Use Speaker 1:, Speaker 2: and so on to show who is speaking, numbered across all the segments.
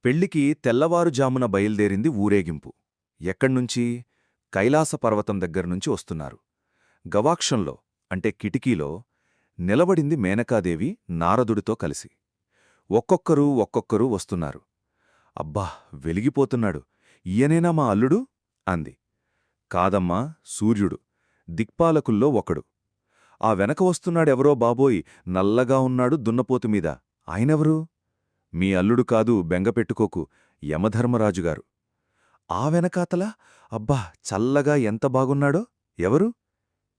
Speaker 1: పెళ్లికి తెల్లవారుజామున బయల్దేరింది ఊరేగింపు. ఎక్కడ్నుంచి? కైలాస పర్వతం దగ్గర్నుంచి వస్తున్నారు. గవాక్షంలో అంటే కిటికీలో నిలబడింది మేనకాదేవి నారదుడితో కలిసి. ఒక్కొక్కరూ వస్తున్నారు. అబ్బా, వెలిగిపోతున్నాడు, ఈయనేనా మా అల్లుడు? అంది. కాదమ్మా, సూర్యుడు, దిక్పాలకుల్లో ఒకడు. ఆ వెనక వస్తున్నాడెవరో బాబోయ్, నల్లగా ఉన్నాడు దున్నపోతుమీద, ఆయనెవరు? మీ అల్లుడు కాదు, బెంగపెట్టుకోకు, యమధర్మరాజుగారు. ఆ వెనకాతల అబ్బా, చల్లగా ఎంత బాగున్నాడో, ఎవరు?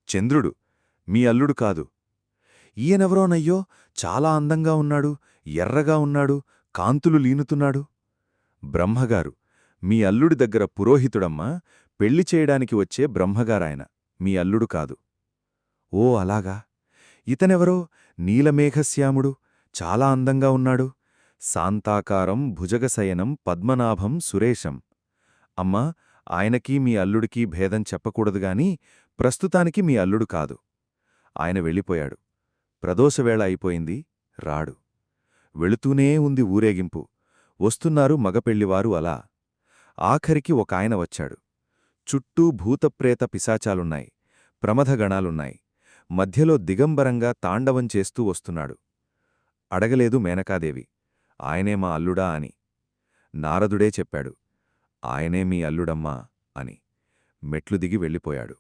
Speaker 1: చంద్రుడు, మీ అల్లుడు కాదు. ఈయనెవరోనయ్యో, చాలా అందంగా ఉన్నాడు, ఎర్రగా ఉన్నాడు, కాంతులు లీనుతున్నాడు. బ్రహ్మగారు, మీ అల్లుడి దగ్గర పురోహితుడమ్మా, పెళ్లి చేయడానికి వచ్చే బ్రహ్మగారాయన, మీ అల్లుడు కాదు. ఓ అలాగా. ఇతనెవరో, నీలమేఘశ్యాముడు, చాలా అందంగా ఉన్నాడు, శాంతాకారం భుజగశయనం పద్మనాభం సురేశం. అమ్మా, ఆయనకీ మీ అల్లుడికీ భేదం చెప్పకూడదుగాని ప్రస్తుతానికి మీ అల్లుడు కాదు. ఆయన వెళ్ళిపోయాడు. ప్రదోషవేళ అయిపోయింది, రాడు. వెళుతూనే ఉంది ఊరేగింపు. వస్తున్నారు మగపెళ్లివారు అలా. ఆఖరికి ఒకాయన వచ్చాడు. చుట్టూ భూతప్రేత పిశాచాలున్నాయి, ప్రమథగణాలున్నాయి. మధ్యలో దిగంబరంగా తాండవం చేస్తూ వస్తున్నాడు. అడగలేదు మేనకాదేవి, ఆయనే మా అల్లుడా అని. నారదుడే చెప్పాడు, ఆయనే మీ అల్లుడమ్మా అని. మెట్లు దిగి వెళ్ళిపోయాడు.